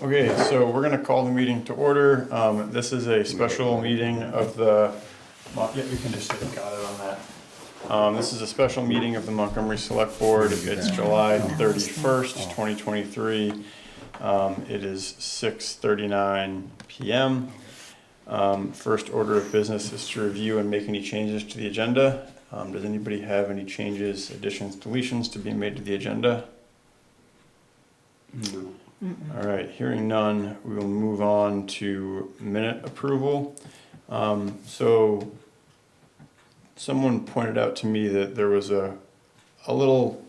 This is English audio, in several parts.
Okay, so we're gonna call the meeting to order. This is a special meeting of the, yeah, you can just say got it on that. This is a special meeting of the Montgomery Select-Board. It's July 31st, 2023. It is 6:39 PM. First order of business is to review and make any changes to the agenda. Does anybody have any changes, additions, deletions to be made to the agenda? No. All right, hearing none, we will move on to minute approval. So someone pointed out to me that there was a little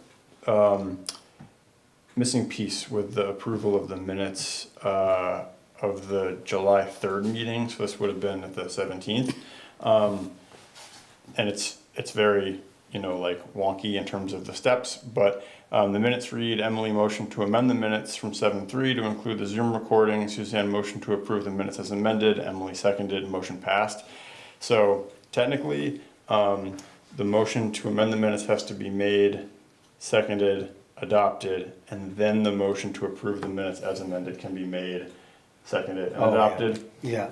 missing piece with the approval of the minutes of the July 3rd meeting. So this would have been at the 17th. And it's very, like wonky in terms of the steps, but the minutes read, Emily motioned to amend the minutes from 7:3 to include the Zoom recording. Suzanne motioned to approve the minutes as amended. Emily seconded, motion passed. So technically, the motion to amend the minutes has to be made, seconded, adopted, and then the motion to approve the minutes as amended can be made, seconded, and adopted. Yeah.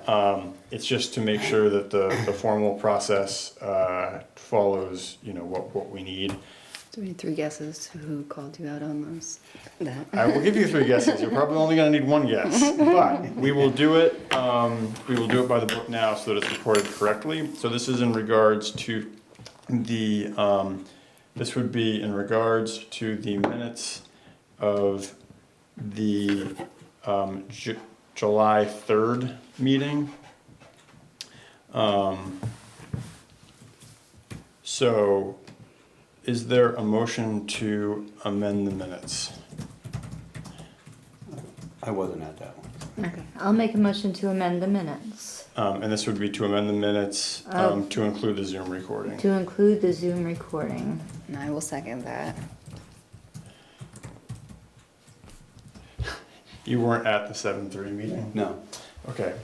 It's just to make sure that the formal process follows, what we need. So we need 3 guesses who called you out on those. That. I will give you 3 guesses. You're probably only going to need 1 guess, but we will do it. We will do it by the book now so that it's recorded correctly. So this is in regards to the. This would be in regards to the minutes of the July 3rd meeting. So. Is there a motion to amend the minutes? I wasn't at that one. Okay, I'll make a motion to amend the minutes. And this would be to amend the minutes to include the Zoom recording. To include the Zoom recording. And I will second that. You weren't at the 7:30 meeting? No. Okay.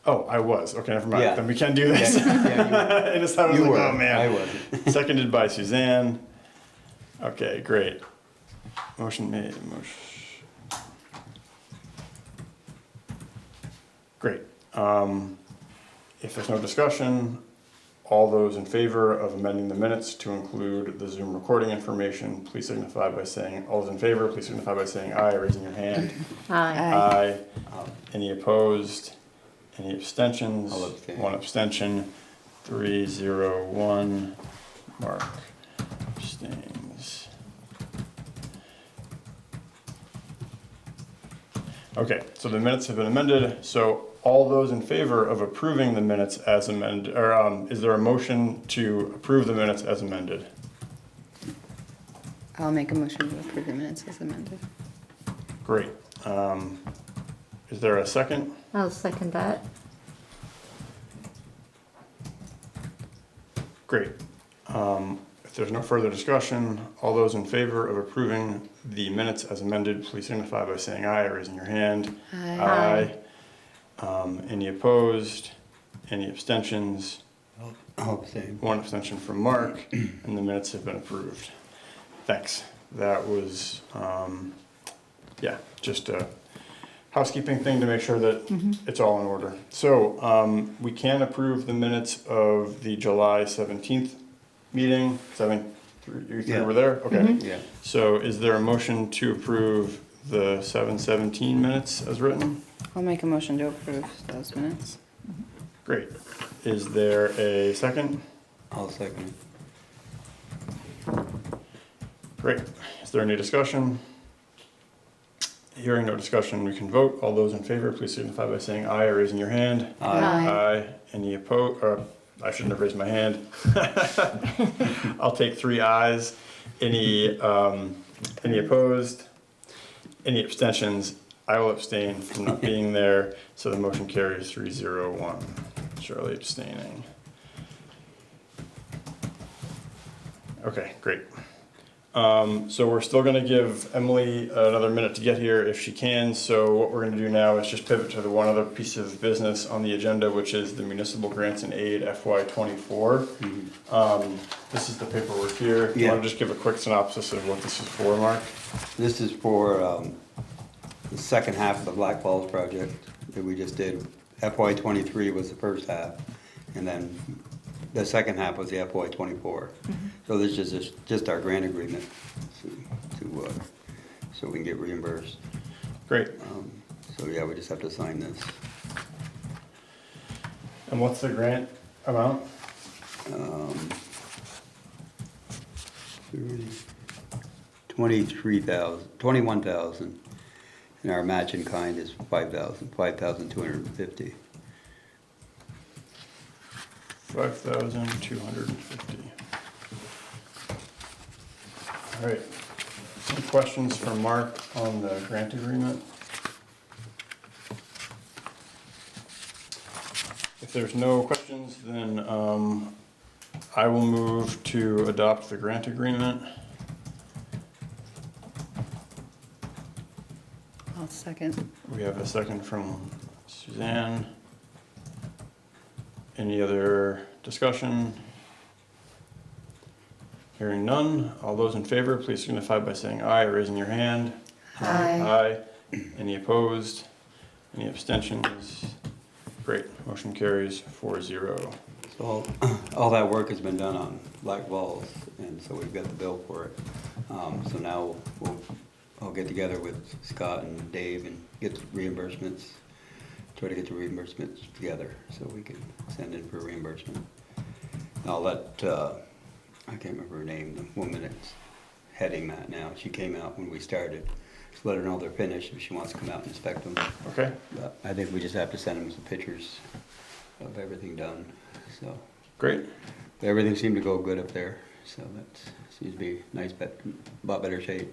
Oh, I was. Okay, never mind. Yeah. Then we can do this. Yeah, I just thought I was you like, were. oh man. I wasn't. Seconded by Suzanne. Okay, great. Motion made. Great. If there's no discussion, all those in favor of amending the minutes to include the Zoom recording information, please signify by saying, all those in favor, please signify by saying aye, raising your hand. Aye. Aye. Any opposed? Any abstentions? I'll abstain. 1 abstention. 3, 0, 1. Mark abstains. Okay, so the minutes have been amended. So all those in favor of approving the minutes as amended, or is there a motion to approve the minutes as amended? I'll make a motion to approve the minutes as amended. Great. Is there a second? I'll second that. Great. If there's no further discussion, all those in favor of approving the minutes as amended, please signify by saying aye or raising your hand. Aye. Any opposed? Any abstentions? I'll abstain. 1 abstention from Mark, and the minutes have been approved. Thanks. That was, just a housekeeping thing to make sure that it's all in order. So we can approve the minutes of the July 17th meeting. You 3 were there? Okay. Yeah. So is there a motion to approve the 7/17 minutes as written? I'll make a motion to approve those minutes. Great. Is there a second? I'll second. Great. Is there any discussion? Hearing no discussion, we can vote. All those in favor, please signify by saying aye or raising your hand. Aye. Aye. Any opposed? I shouldn't have raised my hand. I'll take 3 ayes. Any opposed? Any abstentions? I will abstain from not being there, so the motion carries 3-0-1. Shirley abstaining. Okay, great. So we're still gonna give Emily another minute to get here if she can. So what we're gonna do now is just pivot to the one other piece of business on the agenda, which is the municipal grants and aid FY24. This is the paperwork here. Do you Yeah. wanna just give a quick synopsis of what this is for, Mark? This is for the the second half of the Black Falls project that we just did. FY '23 was the first half, and then the second half was the FY '24. So this is just our grant agreement so we can get reimbursed. Great. So yeah, we just have to sign this. And what's the grant amount? 21,000, and our match in kind is 5,250. 5,250. All right. Some questions for Mark on the grant agreement? If there's no questions, then I will move to adopt the grant agreement. I'll second. We have a second from Suzanne. Any other discussion? Hearing none. All those in favor, please signify by saying aye or raising your hand. Aye. Aye. Any opposed? Any abstentions? Great. Motion carries 4-0. So all that work has been done on Black Falls, and so we've got the bill for it. So now I'll get together with Scott and Dave and get the reimbursements, try to get the reimbursements together so we can send in for reimbursement. And I'll let, I can't remember her name, the woman that's heading that now. She came out when we started. Just let her know they're finished if she wants to come out and inspect them. Okay. But I think we just have to send them some pictures of everything done, so. Great. Everything seemed to go good up there, so that seems to be nice, but lot better shape.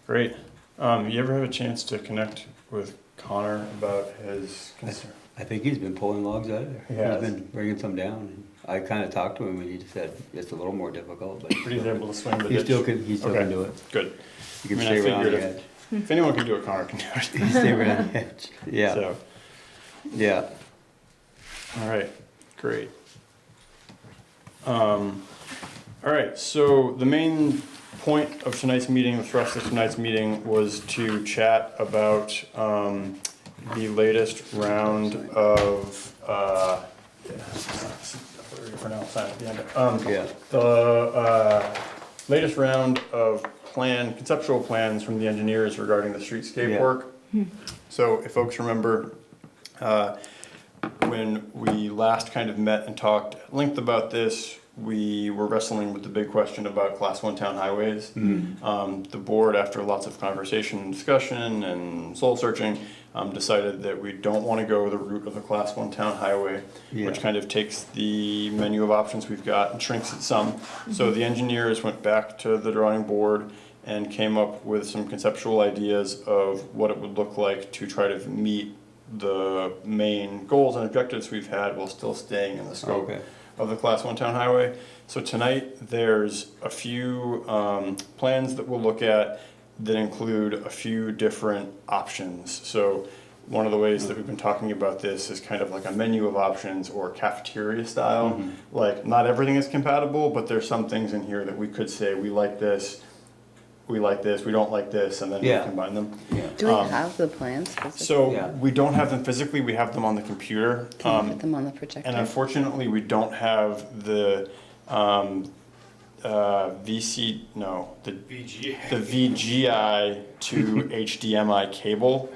Great. You ever have a chance to connect with Connor about his concern? I think he's been pulling logs out of there. He has. He's been bringing some down. I kind of talked to him and he just said it's a little more difficult, but But he's able to swing the he ditch? still can Okay. do it. Good. He can I mean, stay I around the figured edge. If anyone can do it, Connor can do it. He can stay around the edge. Yeah, So, yeah. all right, great. All right, so the main point of tonight's meeting, the thrust of tonight's meeting, was to chat about the latest round of, for now, sign at the end. Yeah. The latest round of conceptual plans from the engineers regarding the streetscape Yeah. work. So if folks remember, when we last kind of met and talked at length about this, we were wrestling with the big question about Class 1 town highways. The board, after lots of conversation and discussion and soul searching, decided that we don't want to go the route of the Class 1 town highway, which Yeah. kind of takes the menu of options we've got and shrinks it some. So the engineers went back to the drawing board and came up with some conceptual ideas of what it would look like to try to meet the main goals and objectives we've had while still staying in the scope Okay. of the Class 1 town highway. So tonight, there's a few plans that we'll look at that include a few different options. So one of the ways that we've been talking about this is kind of like a menu of options or cafeteria style. Like, not everything is compatible, but there's some things in here that we could say, we like this, we don't like this, and then we Yeah. combine them. Yeah. Do we have the plans? physically? So Yeah. we don't have them physically, we have them on the computer. Can you put them on the projector? And unfortunately, we don't have the the VGI to HDMI cable.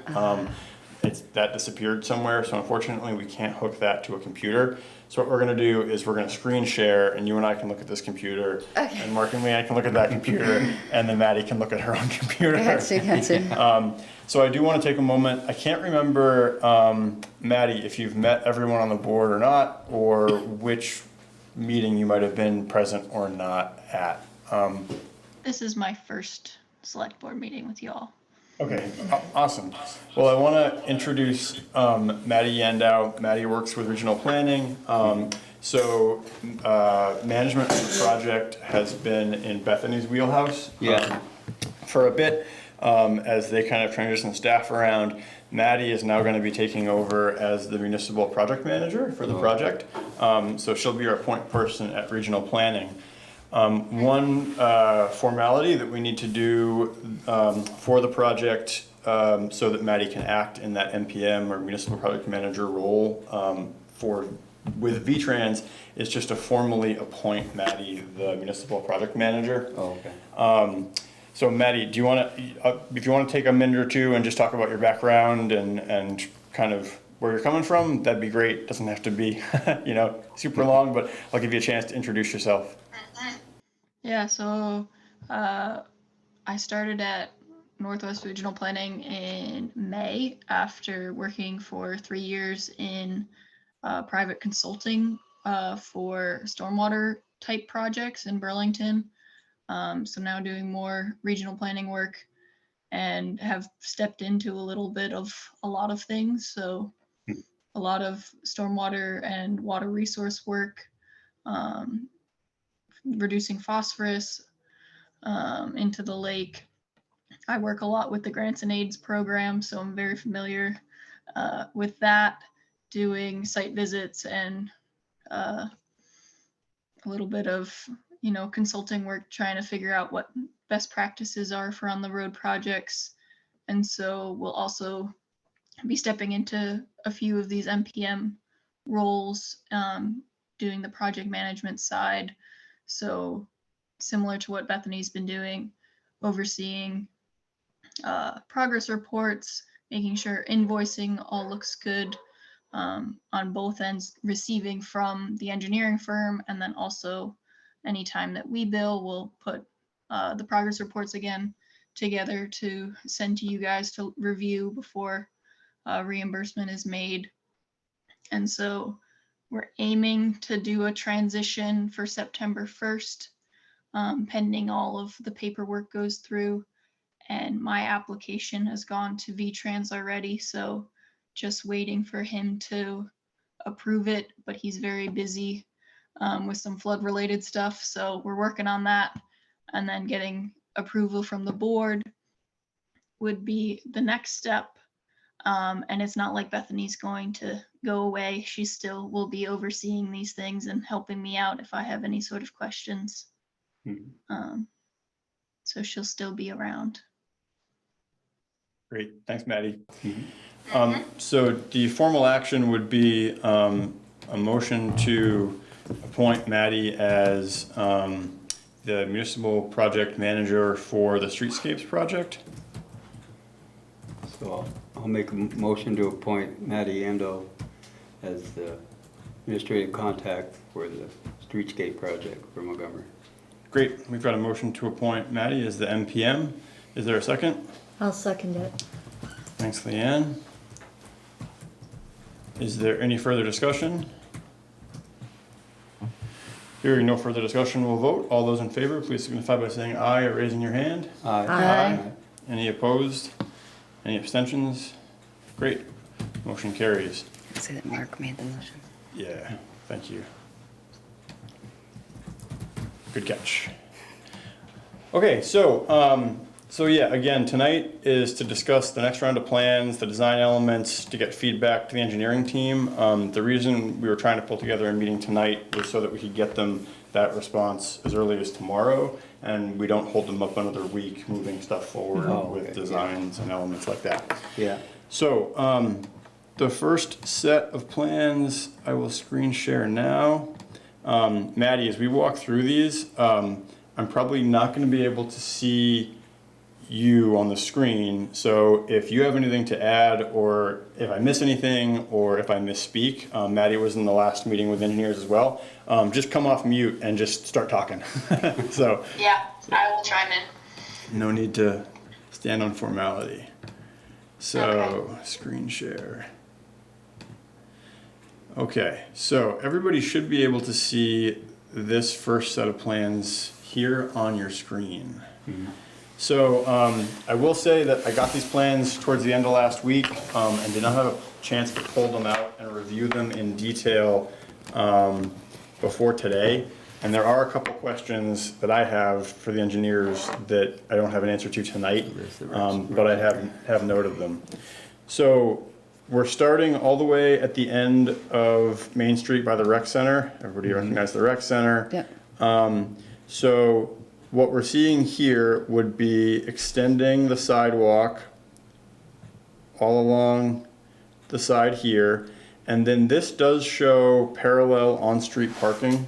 That disappeared somewhere, so unfortunately, we can't hook that to a computer. So what we're gonna do is we're gonna screen share, and you and I can look at this computer, and Mark and Leanne can look at that computer, and then Maddie can look at her own computer. Gotcha. So I do want to take a moment. I can't remember, Maddie, if you've met everyone on the board or not, or which meeting you might have been present or not at. This is my first select board meeting with you all. Okay, awesome. Well, I want to introduce Maddie Yandow. Maddie works with regional planning. Management of the project has been in Bethany's wheelhouse for a bit. As they kind of transition staff around, Maddie is now going to be taking over as the municipal project manager for the project. So she'll be our point person at regional planning. One formality that we need to do for the project so that Maddie can act in that MPM or municipal project manager role with VTrans is just to formally appoint Maddie the municipal project manager. Oh, okay. So Maddie, do you want to, if you want to take a minute or two and just talk about your background and kind of where you're coming from, that'd be great. Doesn't have to be, super long, but I'll give you a chance to introduce yourself. Yeah, so I started at Northwest Regional Planning in May after working for 3 years in private consulting for stormwater type projects in Burlington. So now doing more regional planning work and have stepped into a little bit of a lot of things. So a lot of stormwater and water resource work, reducing phosphorus into the lake. I work a lot with the Grants and Aids program, so I'm very familiar with that, doing site visits and a little bit of, consulting work, trying to figure out what best practices are for on the road projects. And so we'll also be stepping into a few of these MPM roles, doing the project management side. So similar to what Bethany's been doing, overseeing progress reports, making sure invoicing all looks good on both ends, receiving from the engineering firm, and then also anytime that we bill, we'll put the progress reports again together to send to you guys to review before reimbursement is made. And so we're aiming to do a transition for September 1st, pending all of the paperwork goes through. And my application has gone to VTrans already, so just waiting for him to approve it, but he's very busy with some flood related stuff, so we're working on that. And then getting approval from the board would be the next step. And it's not like Bethany's going to go away. She still will be overseeing these things and helping me out if I have any sort of questions. So she'll still be around. Great, thanks, Maddie. So the formal action would be a motion to appoint Maddie as the municipal project manager for the streetscapes project. So I'll make a motion to appoint Maddie Ando as the administrative contact for the streetscape project for Montgomery. Great, we've got a motion to appoint Maddie as the MPM. Is there a second? I'll second it. Thanks, Leanne. Is there any further discussion? Hearing no further discussion, we'll vote. All those in favor, please signify by saying aye or raising your hand. Aye. Any opposed? Any abstentions? Great, motion carries. Say that Mark made the motion. Yeah, thank you. Good catch. Okay, so yeah, again, tonight is to discuss the next round of plans, the design elements, to get feedback to the engineering team. The reason we were trying to pull together a meeting tonight was so that we could get them that response as early as tomorrow, and we don't hold them up another week moving stuff forward with designs and elements like that. Yeah. So the first set of plans I will screen share now. Maddie, as we walk through these, I'm probably not going to be able to see you on the screen. So if you have anything to add, or if I miss anything, or if I misspeak, Maddie was in the last meeting with engineers as well. Just come off mute and just start talking. So Yeah, I will chime in. no need to stand on formality. So screen share. Okay, so everybody should be able to see this first set of plans here on your screen. So I will say that I got these plans towards the end of last week and did not have a chance to pull them out and review them in detail before today. And there are a couple questions that I have for the engineers that I don't have an answer to tonight, but I have noted them. So we're starting all the way at the end of Main Street by the rec center. Everybody recognize the rec center? Yep. So what we're seeing here would be extending the sidewalk all along the side here. And then this does show parallel on-street parking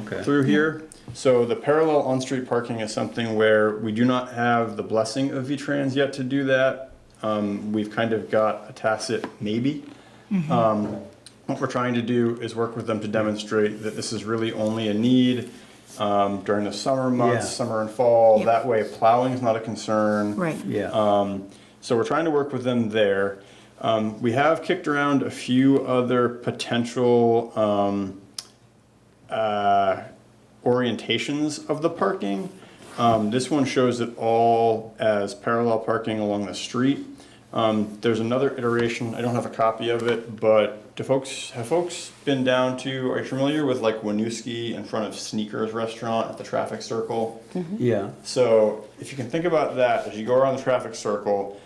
Okay. through here. So the parallel on-street parking is something where we do not have the blessing of V-Trans yet to do that. We've kind of got a tacit maybe. What we're trying to do is work with them to demonstrate that this is really only a need during the summer months, Yeah. summer and fall. Yep. That way plowing is not a concern. Right. Yeah. So we're trying to work with them there. We have kicked around a few other potential orientations of the parking. This one shows it all as parallel parking along the street. There's another iteration, I don't have a copy of it, but have folks been down to, are you familiar with like Winooski in front of Sneakers Restaurant at the traffic circle? Yeah. So if you can think about that, as you go around the traffic circle,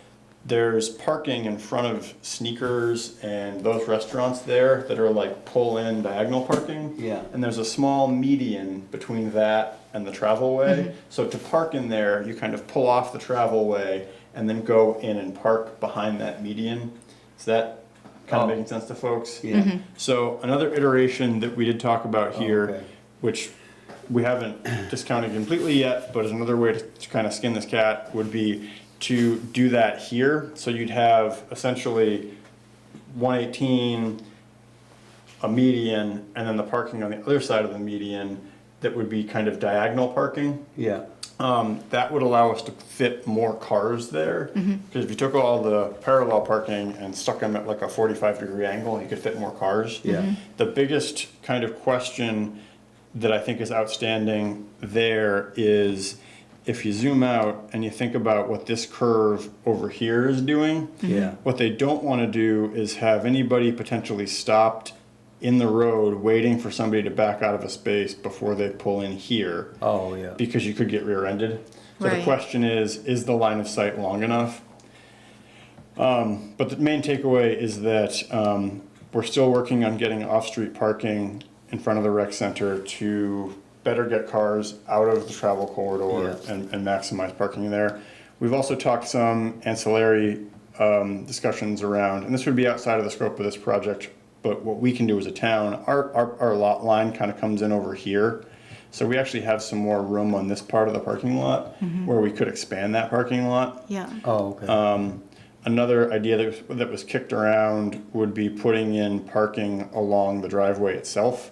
there's parking in front of Sneakers and those restaurants there that are like pull-in diagonal parking. Yeah. And there's a small median between that and the travelway. So to park in there, you kind of pull off the travelway and then go in and park behind that median. Is that kind of Oh. making sense to folks? Yeah. So another iteration that we did talk about here, okay. which we haven't discounted completely yet, but is another way to kind of skin this cat, would be to do that here. So you'd have essentially 118, a median, and then the parking on the other side of the median that would be kind of diagonal parking. Yeah. That would allow us to fit more cars there. Because if you took all the parallel parking and stuck them at like a 45-degree angle, you could fit more cars. Yeah. The biggest kind of question that I think is outstanding there is if you zoom out and you think about what this curve over here is doing, Yeah. what they don't want to do is have anybody potentially stopped in the road waiting for somebody to back out of a space before they pull in here, Oh, yeah. because you could get rear-ended. So the Right. question is the line of sight long enough? But the main takeaway is that we're still working on getting off-street parking in front of the rec center to better get cars out of the travel corridor Yeah. and maximize parking there. We've also talked some ancillary discussions around, and this would be outside of the scope of this project, but what we can do as a town, our lot line kind of comes in over here. So we actually have some more room on this part of the parking lot where we could expand that parking lot. Yeah. Oh, okay. Another idea that was kicked around would be putting in parking along the driveway itself.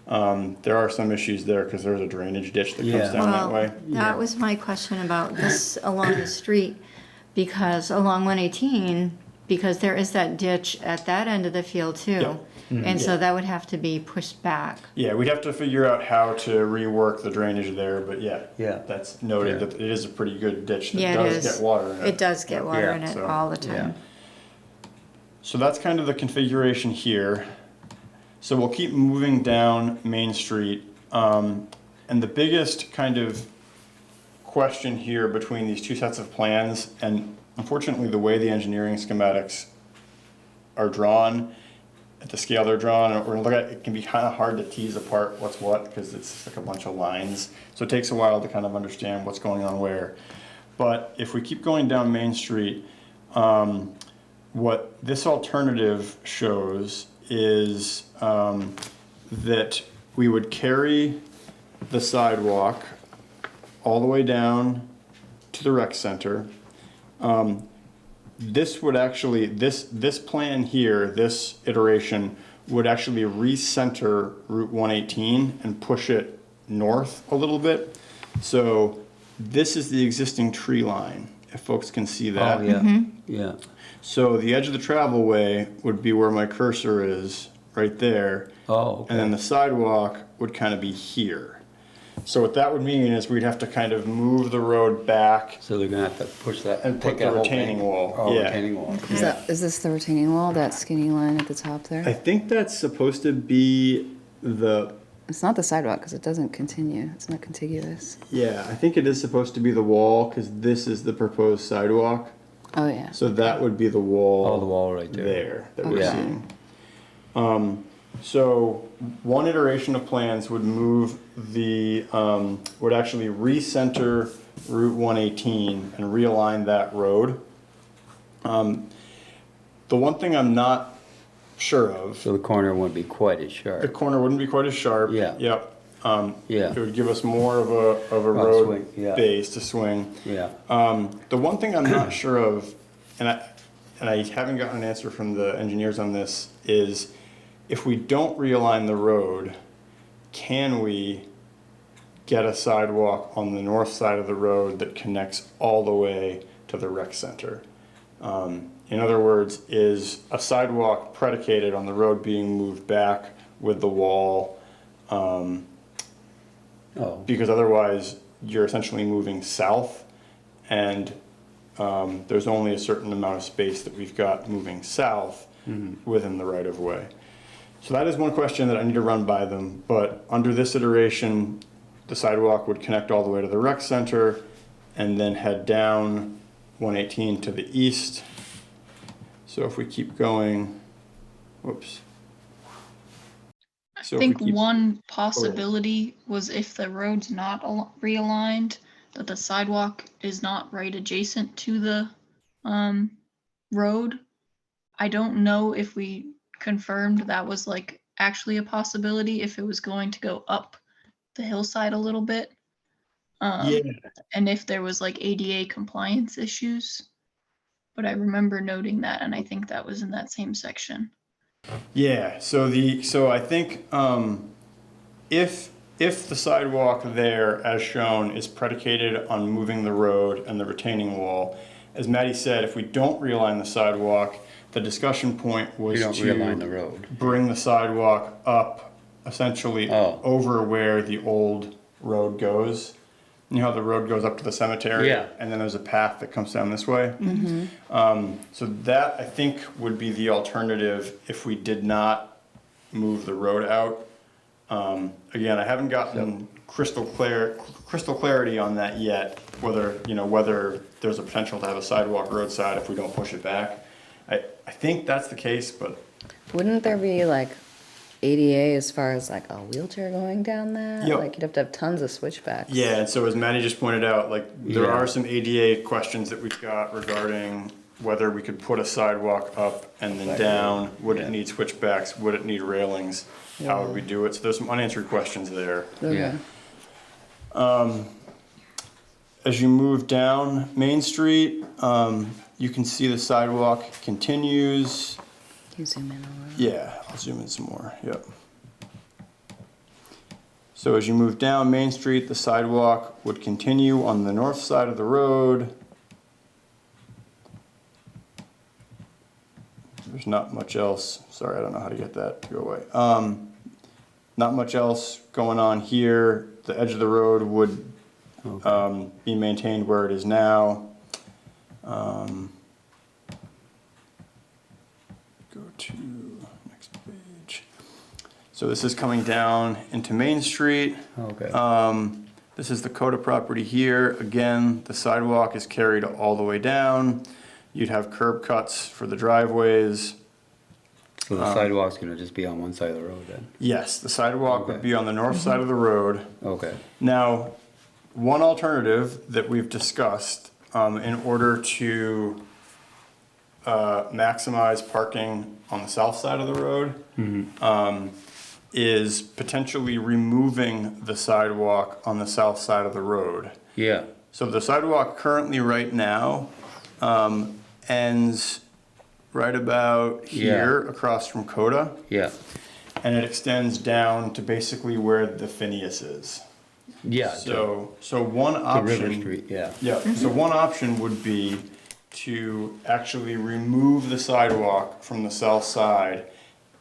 There are some issues there because there's a drainage ditch that Yeah. comes down that way. That was my question about this along the street, because along 118, because there is that ditch at that end of the field too. And so that would have to be pushed back. Yeah, we'd have to figure out how to rework the drainage there, but yeah. Yeah. That's noted Yeah. that it is a pretty good ditch that Yeah, it does is. get water in it. It does get water Yeah, in it so, all the time. So that's kind of the configuration here. So we'll keep moving down Main Street. And the biggest kind of question here between these two sets of plans, and unfortunately the way the engineering schematics are drawn, at the scale they're drawn, or look at it can be kind of hard to tease apart what's what because it's like a bunch of lines. So it takes a while to kind of understand what's going on where. But if we keep going down Main Street, what this alternative shows is that we would carry the sidewalk all the way down to the rec center. This would actually, this plan here, this iteration, would actually recenter Route 118 and push it north a little bit. So this is the existing tree line, if folks can see that. Oh, yeah. Yeah. So the edge of the travelway would be where my cursor is, right there. Oh, okay. And then the sidewalk would kind of be here. So what that would mean is we'd have to kind of move the road back So they're gonna have to push that. and put take the that whole retaining thing. wall. Oh, Yeah. retaining wall. Is this the retaining wall, that skinny line at the top I there? think that's supposed to be the, It's not the sidewalk because it doesn't continue. It's not contiguous. yeah, I think it is supposed to be the wall because this is the proposed sidewalk. Oh, yeah. So that would be the wall. Oh, the wall right there. That we're Okay. seeing. So one iteration of plans would move the, would actually recenter Route 118 and realign that road. The one thing I'm not sure of, So the corner wouldn't be quite as the sharp. corner wouldn't be quite as sharp. Yeah. Yep. Yeah. It would give us more of a Right, road swing, yeah. base to swing. Yeah. The one thing I'm not sure of, and I haven't gotten an answer from the engineers on this, is if we don't realign the road, can we get a sidewalk on the north side of the road that connects all the way to the rec center? In other words, is a sidewalk predicated on the road being moved back with the wall? Because otherwise you're essentially moving south, and there's only a certain amount of space that we've got moving south within the right of way. So that is one question that I need to run by them, but under this iteration, the sidewalk would connect all the way to the rec center and then head down 118 to the east. So if we keep going, whoops. I So if we think keep- one possibility was if the road's not realigned, that the sidewalk is not right adjacent to the road. I don't know if we confirmed that was like actually a possibility, if it was going to go up the hillside a little bit. Yeah. And if there was like ADA compliance issues. But I remember noting that, and I think that was in that same section. Yeah, so I think if the sidewalk there, as shown, is predicated on moving the road and the retaining wall, as Maddie said, if we don't realign the sidewalk, the discussion point was You don't to realign the road. bring the sidewalk up essentially Oh. over where the old road goes. You know how the road goes up to the cemetery? Yeah. And then there's a path that comes down this way? So that, I think, would be the alternative if we did not move the road out. Again, I haven't gotten crystal clarity on that yet, whether there's a potential to have a sidewalk roadside if we don't push it back. I think that's the case, but Wouldn't there be like ADA as far as like a wheelchair going down that? Yep. Like you'd have to have tons of switchbacks. yeah, and so as Maddie just pointed out, like there Yeah. are some ADA questions that we've got regarding whether we could put a sidewalk up and then down. Would it need switchbacks? Would it need railings? How would we do it? So there's some unanswered questions there. Yeah. As you move down Main Street, you can see the sidewalk continues. You zoom in a little. Yeah, I'll zoom in some more, yep. So as you move down Main Street, the sidewalk would continue on the north side of the road. There's not much else, sorry, I don't know how to get that to go away. Not much else going on here. The edge of the road would be maintained where it is now. Go to next page. So this is coming down into Main Street. Okay. This is the Coda property here. Again, the sidewalk is carried all the way down. You'd have curb cuts for the driveways. So the sidewalk's gonna just be on one side of the road then? Yes, the sidewalk would Okay. be on the north side of the road. Okay. Now, one alternative that we've discussed in order to maximize parking on the south side of the road is potentially removing the sidewalk on the south side of the road. Yeah. So the sidewalk currently right now ends right about here across from Coda, Yeah. and it extends down to basically where the Phineas is. Yeah. So one To option. River Street, yeah. Yeah, so one option would be to actually remove the sidewalk from the south side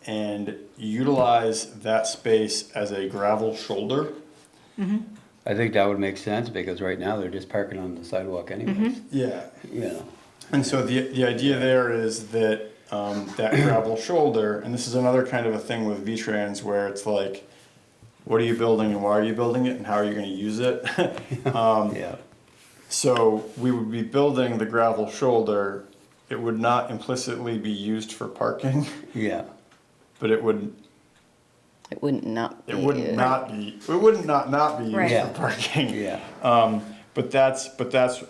and utilize that space as a gravel shoulder. I think that would make sense because right now they're just parking on the sidewalk anyways. Yeah. You know. And so the idea there is that that gravel shoulder, and this is another kind of a thing with V-Trans where it's like, what are you building and why are you building it and how are you gonna use it? Yeah. So we would be building the gravel shoulder. It would not implicitly be used for parking, Yeah. but it would It wouldn't not be. not be used Right. Yeah. for parking. Yeah. But that's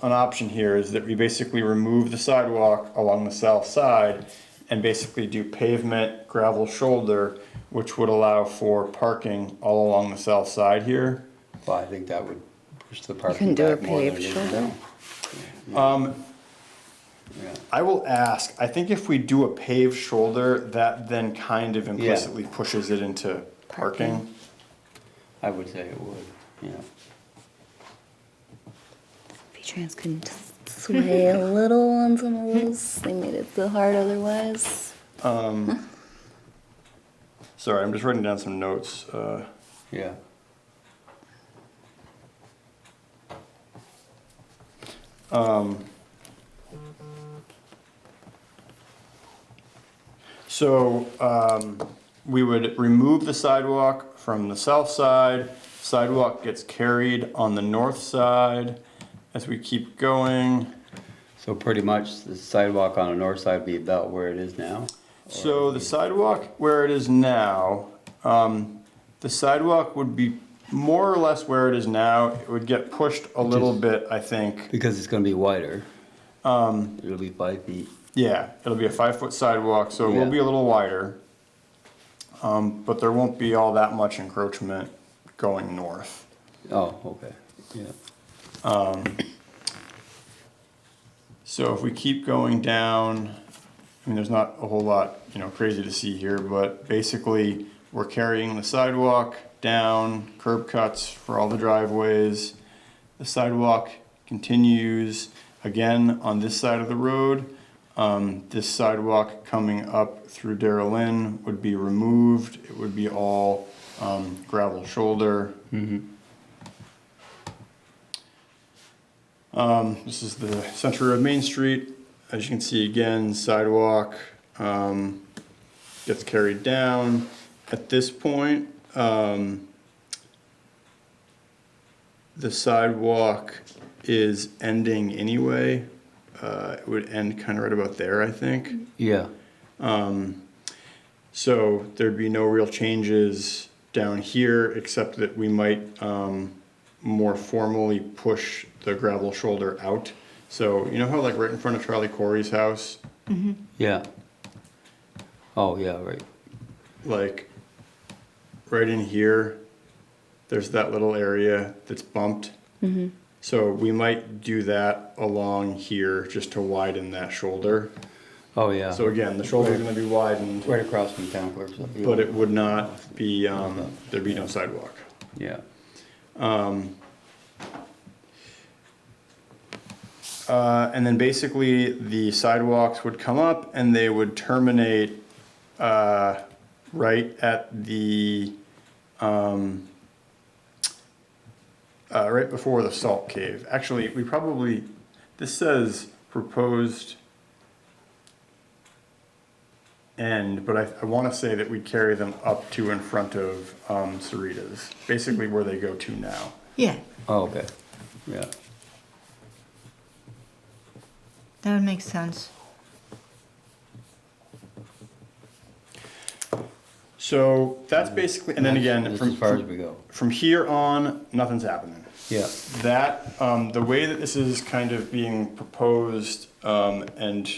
an option here, is that we basically remove the sidewalk along the south side and basically do pavement, gravel shoulder, which would allow for parking all along the south side here. Well, I think that would push the You parking can do a back more than it paved is shoulder. now. Yeah, I will ask, I think if we do a paved shoulder, that then kind of implicitly pushes it into parking. I would say it would, yeah. V-Trans can sway a little on some of those. They made it so hard otherwise. Sorry, I'm just writing down some notes. Yeah, We would remove the sidewalk from the south side. Sidewalk gets carried on the north side as we keep going. so pretty much the sidewalk on the north side would be about where it is now? So the sidewalk where it is now, the sidewalk would be more or less where it is now. It would get pushed a little bit, I think. Because it's gonna be wider. It'll be 5 feet. Yeah, it'll be a 5-foot sidewalk, so it will Yeah. be a little wider. But there won't be all that much encroachment going north. Oh, okay, yeah. So if we keep going down, I mean, there's not a whole lot, crazy to see here, but basically we're carrying the sidewalk down, curb cuts for all the driveways. The sidewalk continues again on this side of the road. This sidewalk coming up through Darrell Inn would be removed. It would be all gravel shoulder. This is the center of Main Street. As you can see again, sidewalk gets carried down. At this point, the sidewalk is ending anyway. It would end kind of right about there, I think. Yeah, So there'd be no real changes down here, except that we might more formally push the gravel shoulder out. So you know how like right in front of Charlie Corey's house, yeah. Oh, yeah, right. like right in here, there's that little area that's bumped. So we might do that along here just to widen that shoulder. Oh, yeah. So again, the shoulder's gonna be widened, Right across from town clerk's. but it would not be, there'd be no sidewalk. Yeah, And then basically the sidewalks would come up and they would terminate right at the right before the salt cave. Actually, this says proposed end, but I want to say that we carry them up to in front of Sarita's, basically where they go to now. Yeah, oh, okay, yeah. that would make sense. So that's basically, and then again, That's as far as we go. from here on, nothing's happening. Yeah, That, the way that this is kind of being proposed and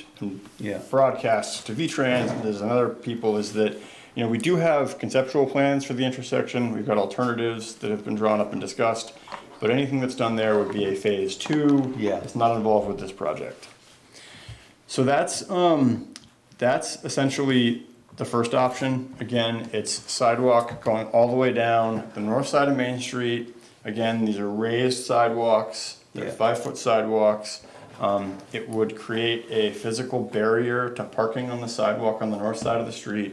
Yeah. broadcast to V-Trans, and there's other people, is that, we do have conceptual plans for the intersection. We've got alternatives that have been drawn up and discussed, but anything that's done there would be a phase 2. Yeah. It's not involved with this project. So that's essentially the first option. Again, it's sidewalk going all the way down the north side of Main Street. Again, these are raised sidewalks, they're Yeah. 5-foot sidewalks. It would create a physical barrier to parking on the sidewalk on the north side of the street.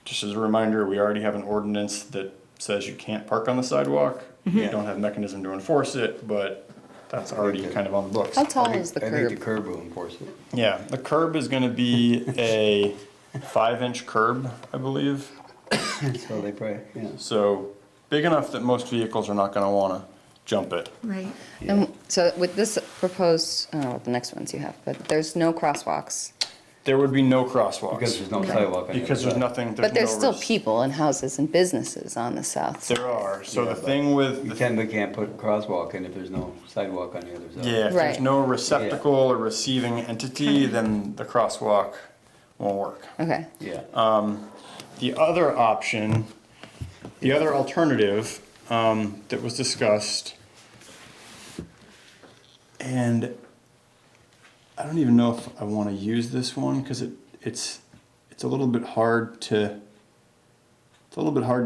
Just as a reminder, we already have an ordinance that says you can't park on the sidewalk. We don't have a mechanism to enforce it, but that's already kind of on the books. How tall is the I think the curb? curb will enforce it. Yeah, the curb is gonna be a 5-inch curb, I believe. So they pray, yeah. So big enough that most vehicles are not gonna wanna jump it. Right. And so with this proposed, I don't know what the next ones you have, but there's no crosswalks. There would be no crosswalks. Because there's no sidewalk on the Because other there's side. nothing, But there's no still res- people and houses and businesses on the south side. There are, so Yeah, the but thing with, We can't put crosswalk in if there's no sidewalk on the other side. yeah, if there's Right. no receptacle or receiving entity, then the crosswalk won't work. Okay. Yeah. The other option, the other alternative that was discussed, and I don't even know if I want to use this one because it's a little bit hard to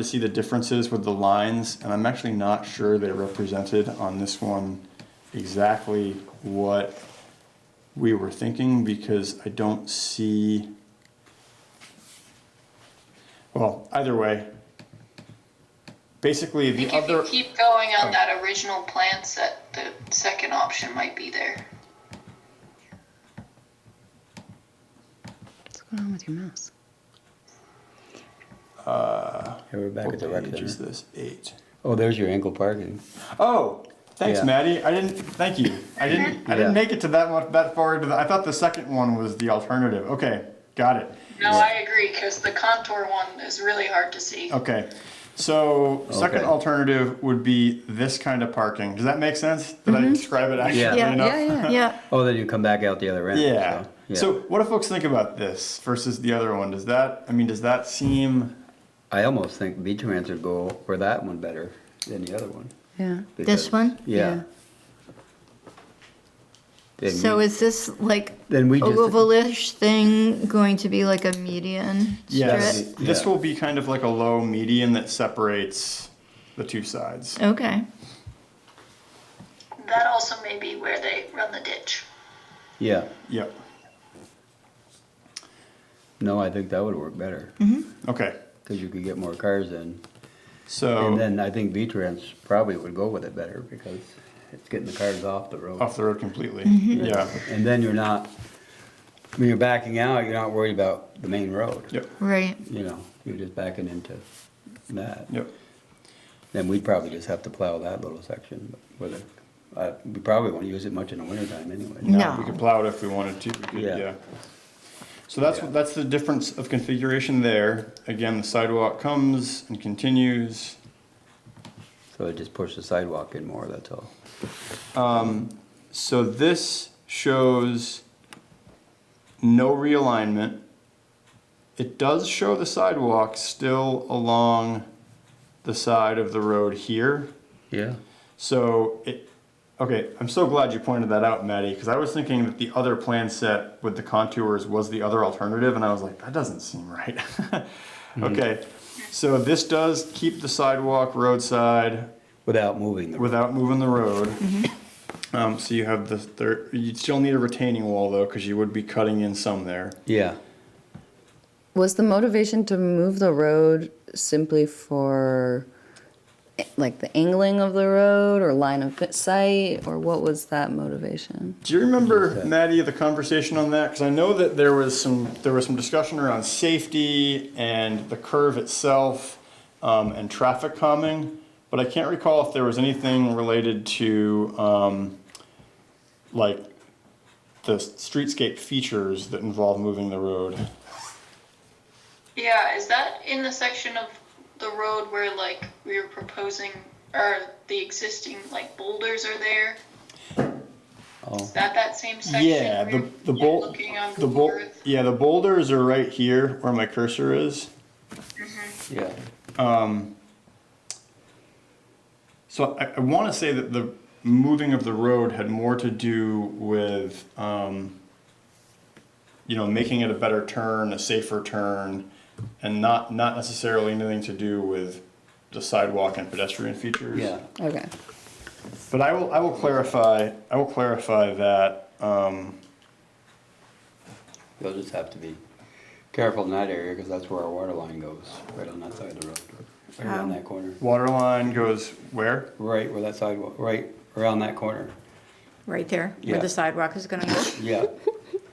see the differences with the lines, and I'm actually not sure they represented on this one exactly what we were thinking because I don't see. Well, either way, basically I the think if you other. keep going on that original plan set, the second option might be there. What's going on with your mouse? Here we're back What at the rec page is center. this? 8. Oh, there's your ankle parking. Oh, thanks, Yeah. Maddie. I didn't. Thank you. I didn't Yeah. make it to that far into I thought the second one was the alternative. Okay, got it. No, I agree, because the contour one is really hard to see. Okay, so second Okay. alternative would be this kind of parking. Does that make sense? Did I describe it accurately Yeah. enough? Yeah. Yeah, Oh, then you come back out the other end. Yeah. So, So what do folks think about this versus the other one? Does that seem? I almost think V-Trans would go for that one better than the other one. Yeah. this one? Yeah. Then So we- is this like Then we just- ovalish thing going to be like a median Yes. strip? This Yeah. will be kind of like a low median that separates the two sides. Okay, That also may be where they run the ditch. Yeah. Yep. No, I think that would work better Okay. because you could get more cars in. So And then I think V-Trans probably would go with it better because it's getting the cars off the road. off the road completely. Mm-hmm. Yeah. And then you're not, when you're backing out, you're not worried about the main road. Yep. right. You know, you're just backing into that. Yep. Then we'd probably just have to plow that little section, but whether, we probably won't use it much in the wintertime anyway. No. We could plow it if we wanted to. We could, Yeah. yeah. So that's the difference of configuration there. Again, the sidewalk comes and continues. So it just push the sidewalk in more, that's all. So this shows no realignment. It does show the sidewalk still along the side of the road here. Yeah. So okay, I'm so glad you pointed that out, Maddie, because I was thinking that the other plan set with the contours was the other alternative, and I was like, that doesn't seem right. Okay, so this does keep the sidewalk roadside Without moving the road. without moving the road. So you have you'd still need a retaining wall though, because you would be cutting in some there. Yeah. Was the motivation to move the road simply for like the angling of the road or line of sight, or what was that motivation? Do you remember, Maddie, the conversation on that? Because I know that there was some discussion around safety and the curve itself and traffic calming, but I can't recall if there was anything related to like the streetscape features that involve moving the road. Yeah, is that in the section of the road where like we were proposing, or the existing like boulders are there? Oh, Is that same section? Yeah, where the you're looking on the Google Earth? yeah, the boulders are right here where my cursor is. yeah. So I want to say that the moving of the road had more to do with, making it a better turn, a safer turn, and not necessarily anything to do with the sidewalk and pedestrian features. Yeah. Okay. But I will clarify that. You'll just have to be careful in that area because that's where our water line goes, right on that side of the road. Right around that corner. Water line goes where? Right where that sidewalk, right around that corner. Right there, where Yeah. the sidewalk is gonna go? Yeah.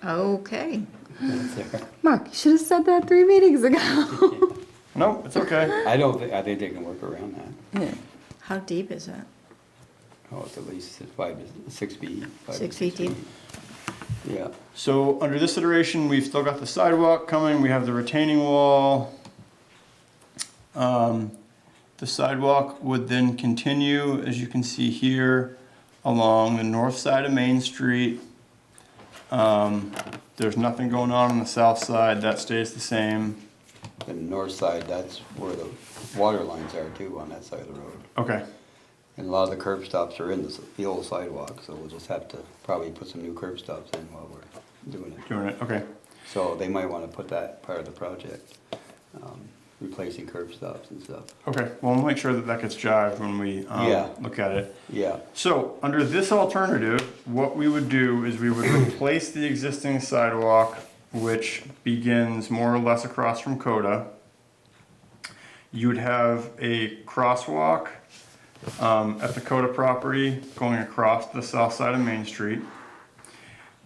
Okay. That's there. Mark, you should have said that 3 meetings ago. No, it's okay. I think they can work around that. Yeah. How deep is it? Oh, it's at least 5 to 6 feet. 6 feet deep? Yeah. So under this iteration, we've still got the sidewalk coming. We have the retaining wall. The sidewalk would then continue, as you can see here, along the north side of Main Street. There's nothing going on the south side, that stays the same. The north side, that's where the water lines are too, on that side of the road. Okay, And a lot of the curb stops are in the old sidewalk, so we'll just have to probably put some new curb stops in while we're doing it. doing it, okay. So they might wanna put that part of the project, replacing curb stops and stuff. Okay, well, we'll make sure that that gets jived when we Yeah. look at it. Yeah, So, under this alternative, what we would do is we would replace the existing sidewalk, which begins more or less across from Coda. You would have a crosswalk at the Coda property going across the south side of Main Street.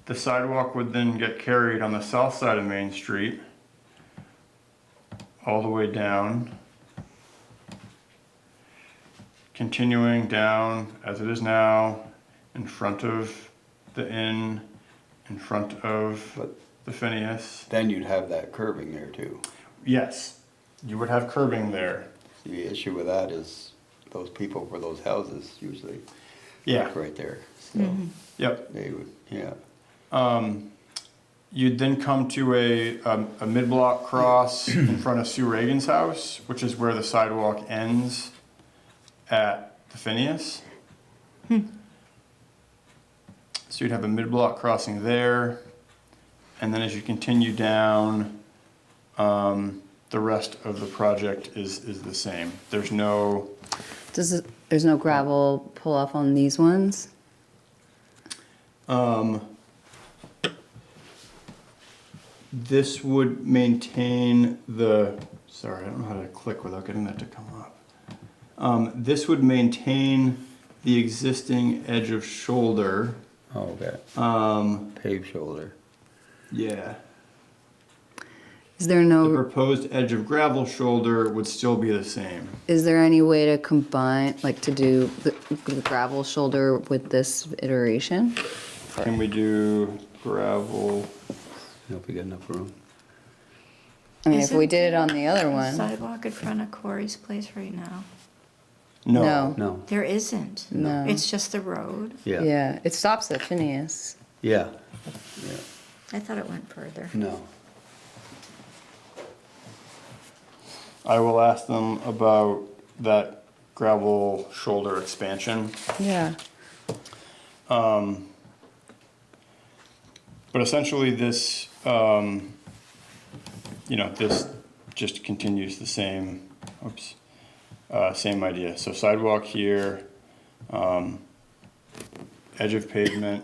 The sidewalk would then get carried on the south side of Main Street all the way down, continuing down as it is now, in front of the inn, in front of but the Phineas. then you'd have that curbing there too. Yes, you would have curbing there. The issue with that is those people for those houses usually Yeah, park right there. So yep. they would, yeah. You'd then come to a mid-block cross in front of Sue Reagan's house, which is where the sidewalk ends at the Phineas. So you'd have a mid-block crossing there, and then as you continue down, the rest of the project is the same. There's no, There's no gravel pull off on these ones? this would maintain the, sorry, I don't know how to click without getting that to come up. This would maintain the existing edge of shoulder. Oh, okay. Paved shoulder. Yeah. Is there The no, proposed edge of gravel shoulder would still be the same. is there any way to combine, like to do the gravel shoulder with this iteration? Can we do gravel? Hope we got enough room. I mean, if Isn't we did it on the there other a one. sidewalk in front of Corey's place right now? No. No, There isn't. No. It's just the road. yeah. Yeah, it stops at Phineas. Yeah. Yeah, I thought it went further. no. I will ask them about that gravel shoulder expansion. Yeah. But essentially this, this just continues the same, same idea. So sidewalk here, edge of pavement,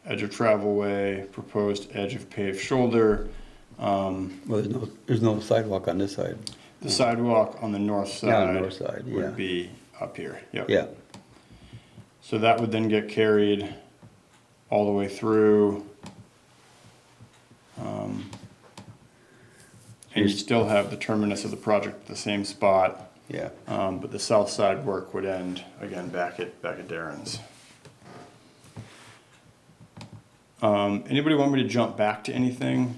edge of travelway, proposed edge of paved shoulder. Well, there's no sidewalk on this side. The sidewalk on the north side. Yeah, on the north side, yeah. Would be up here, yep. Yeah, So that would then get carried all the way through. And you'd still have the terminus of the project at the same spot, yeah. but the south side work would end again back at Darren's. Anybody want me to jump back to anything?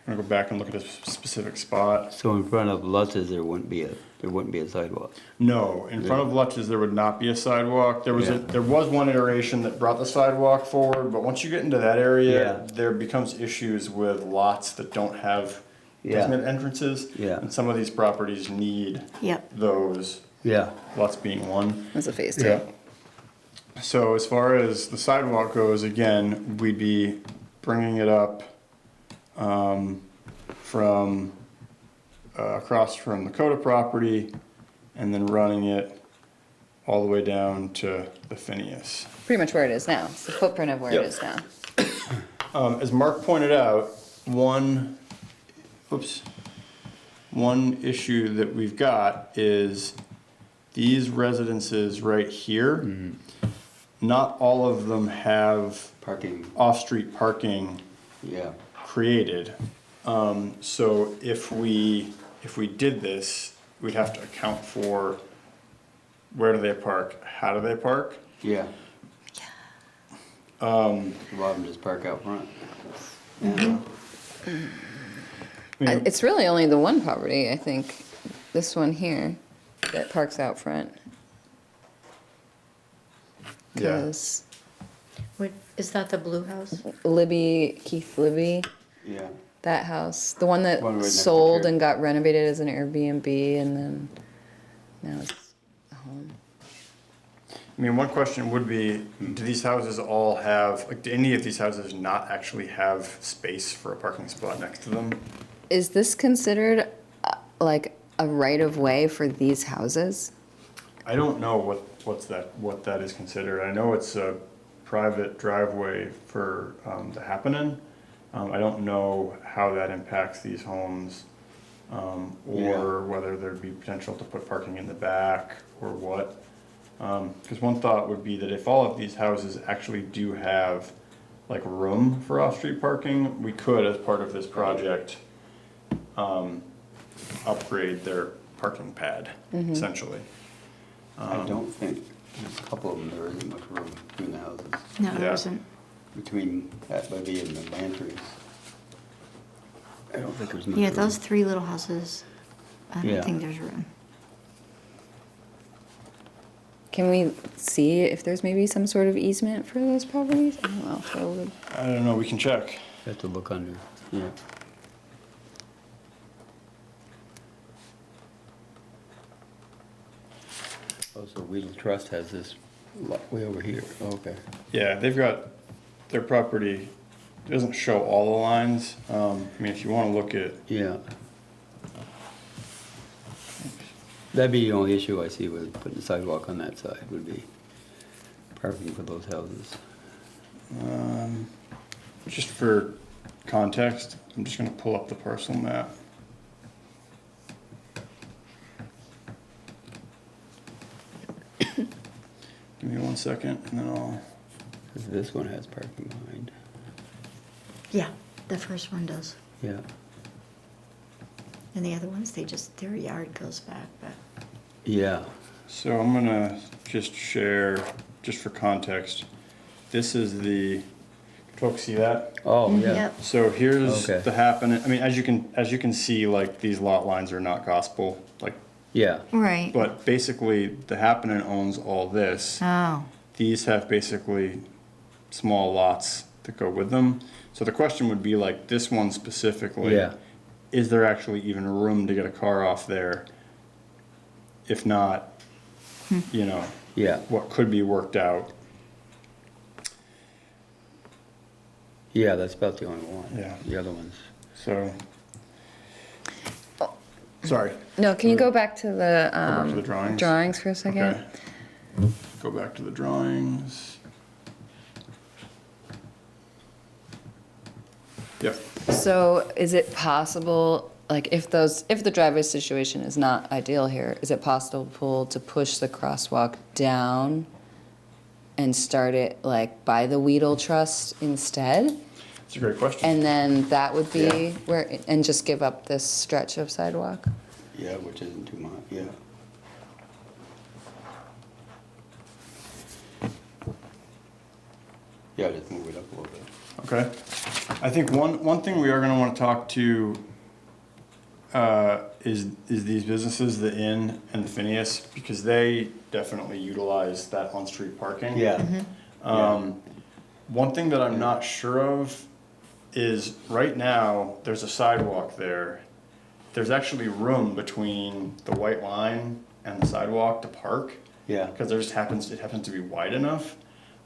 I'm gonna go back and look at a specific spot. So in front of Lutz's, there wouldn't be a sidewalk. No, in front of Lutch's, there would not be a sidewalk. There was Yeah. there was one iteration that brought the sidewalk forward, but once you get into that area, Yeah. there becomes issues with lots that don't have Yeah. designated entrances. Yeah. And some of these properties need Yep. those, Yeah, lots being one. That's a phase two. So as far as the sidewalk goes, again, we'd be bringing it up from across from the Coda property and then running it all the way down to the Phineas. Pretty much where it is now. It's the footprint of where Yep. it is now. As Mark pointed out, one issue that we've got is these residences right here. Not all of them have parking, off-street parking yeah. created. So if we did this, we'd have to account for where do they park, how do they park? Yeah. A lot of them just park out front. It's really only the one property, I think, this one here, that parks out front. Yeah. Because Is that the blue house? Keith Libby, Yeah. that house, the one that One right next to sold Carrie. and got renovated as an Airbnb and then now it's a home. I mean, one question would be, do these houses all have, like, do any of these houses not actually have space for a parking spot next to them? Is this considered like a right of way for these houses? I don't know what that is considered. I know it's a private driveway for the happening. I don't know how that impacts these homes, or whether there'd be potential to put parking in the back or what. Because one thought would be that if all of these houses actually do have like room for off-street parking, we could, as part of this project, upgrade their parking pad, essentially. I don't think, there's a couple of them, there isn't much room between the houses, No, there Yeah. isn't. between that levee and the Lanterns. I don't think there's much Yeah, room. those 3 little houses, I Yeah. don't think there's room. Can we see if there's maybe some sort of easement for those properties? I don't know if I would. I don't know, we can check. Have to look under, yeah. Also, Wheaton Trust has this lot way over here, okay. Yeah, they've got, their property doesn't show all the lines. I mean, if you wanna look at, Yeah. That'd be the only issue I see with putting a sidewalk on that side, would be parking for those houses. just for context, I'm just gonna pull up the parcel map. Give me 1 second and then I'll, 'Cause this one has parking behind, Yeah, the first one does. yeah. And the other ones, their yard goes back, but. Yeah, so I'm gonna just share, just for context, this is the, folks see that? oh, yeah, Yep. So here's Okay. the happening, I mean, as you can see, like, these lot lines are not gospel, like, yeah, Right. but basically, the happening owns all this. Oh, These have basically small lots that go with them. So the question would be like, this one specifically. Yeah. Is there actually even room to get a car off there? If not, you know, yeah, what could be worked out? yeah, that's about the only one. Yeah. The other ones. So. Sorry, No, can you go back to the, back to the drawings? drawings for a second? okay. Go back to the drawings. Yep, So is it possible, like if the driveway situation is not ideal here, is it possible to push the crosswalk down and start it like by the Weedle Trust instead? it's a great question. And then that would be Yeah. where, and just give up this stretch of sidewalk? Yeah, which isn't too much, yeah. Yeah, just move it up a little bit. Okay. I think one thing we are gonna wanna talk to, is these businesses, the Inn and the Phineas, because they definitely utilize that on-street parking. Yeah. One thing that I'm not sure of is, right now, there's a sidewalk there. There's actually room between the white line and the sidewalk to park. Yeah. Because it happens to be wide enough.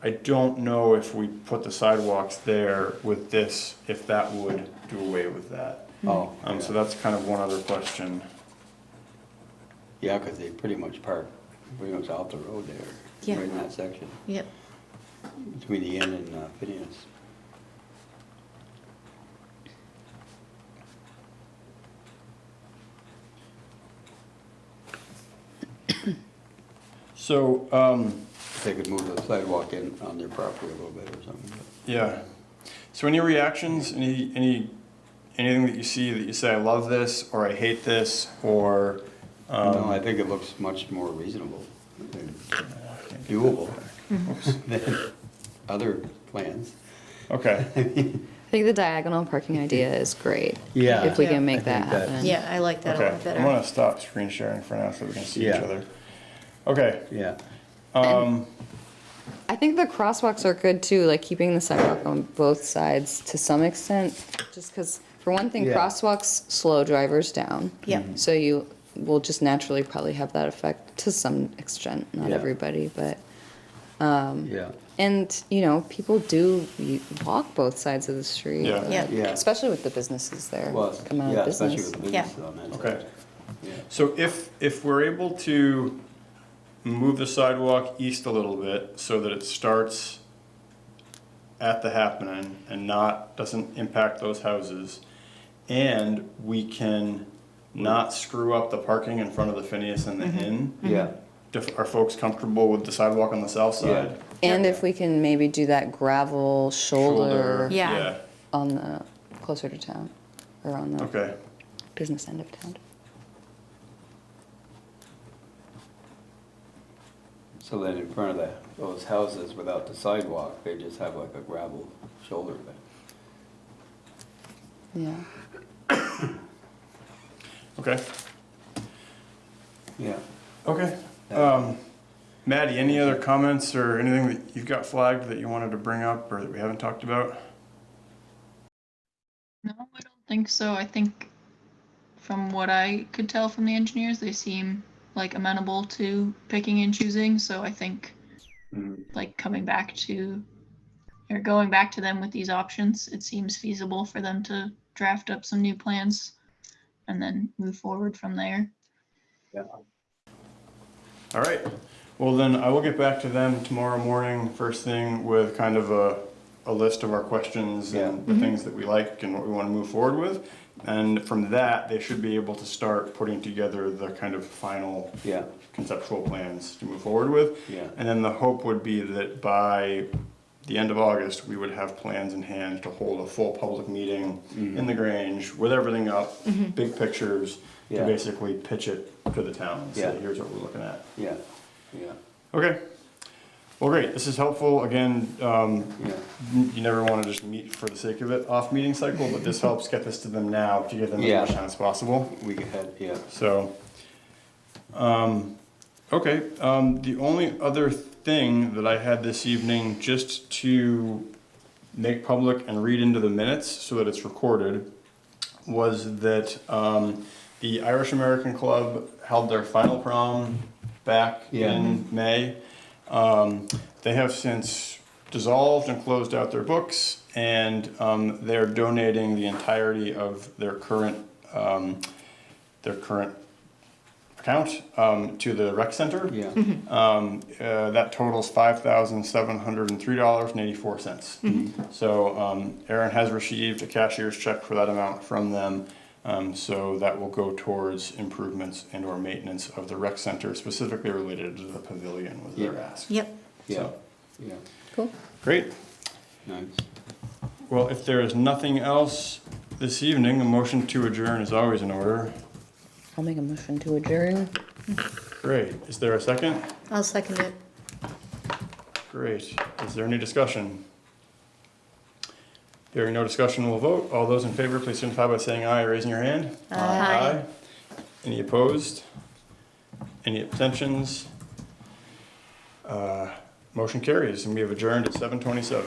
I don't know if we put the sidewalks there with this, if that would do away with that. Oh, So that's kind of one other question. yeah, because they pretty much park pretty much off the road there. Yeah. Right in that section, yep. between the inn and Phineas. So, They could move the sidewalk in on their property a little bit or something. but- yeah. So any reactions, anything that you see that you say, I love this, or I hate this, or, No, I think it looks much more reasonable and doable than other plans. okay. I think the diagonal parking idea is great. Yeah. If we Yeah. can I make that think that- happen. Yeah, I like that a Okay, lot better. I'm gonna stop screen sharing for now so we can see each Yeah. other. Okay, Yeah, I think the crosswalks are good too, like keeping the sidewalk on both sides to some extent, just because, for one thing, Yeah. crosswalks slow drivers down. Yep. So you will just naturally probably have that effect to some extent, not Yeah. everybody, but, Yeah, and, you know, people do walk both sides of the street. Yeah. like, Yeah. Yeah. Especially with the businesses there, well, come out yeah, of especially business. with the businesses on that Okay. side. Yeah. So if we're able to move the sidewalk east a little bit so that it starts at the happening and doesn't impact those houses, and we can not screw up the parking in front of the Phineas and the Inn, Yeah, are folks comfortable with the sidewalk on the south side? And if we can maybe do that gravel shoulder Yeah. on the, closer to town, or on the Okay, business end of town. so then in front of those houses without the sidewalk, they just have like a gravel shoulder there. Yeah. okay, Yeah. okay. Maddie, any other comments or anything that you've got flagged that you wanted to bring up or that we haven't talked about? No, I don't think so. I think from what I could tell from the engineers, they seem like amenable to picking and choosing. So I think like going back to them with these options, it seems feasible for them to draft up some new plans and then move forward from there. Yeah. All right. Well, then I will get back to them tomorrow morning, first thing, with kind of a list of our questions and the things that we like and what we want to move forward with. And from that, they should be able to start putting together the kind of final Yeah, conceptual plans to move forward with. yeah, And then the hope would be that by the end of August, we would have plans in hand to hold a full public meeting in the Grange with everything up, big pictures, Yeah. to basically pitch it to the town and say, Yeah. here's what we're looking at. yeah, yeah, Okay. Well, great. This is helpful. Again, yeah, you never want to just meet for the sake of it off meeting cycle, but this helps get this to them now to give them Yeah. as much time as possible. we had, yeah, So, okay. The only other thing that I had this evening, just to make public and read into the minutes so that it's recorded, was that the Irish American Club held their final prom back Yeah. in May. They have since dissolved and closed out their books, and they're donating the entirety of their current account to the rec center. yeah, That totals $5,703.84. So Aaron has received a cashier's check for that amount from them. So that will go towards improvements and or maintenance of the rec center, specifically related to the pavilion was their ask. Yep. yeah, So, yeah, Cool. great. nice. Well, if there is nothing else this evening, a motion to adjourn is always in order. I'll make a motion to adjourn. Great. Is there a second? I'll second it. Great. Is there any discussion? Hearing no discussion, we'll vote. All those in favor, please signify by saying aye or raising your hand. Aye. Any opposed? Any abstentions? Motion carries, and we have adjourned at 7:27.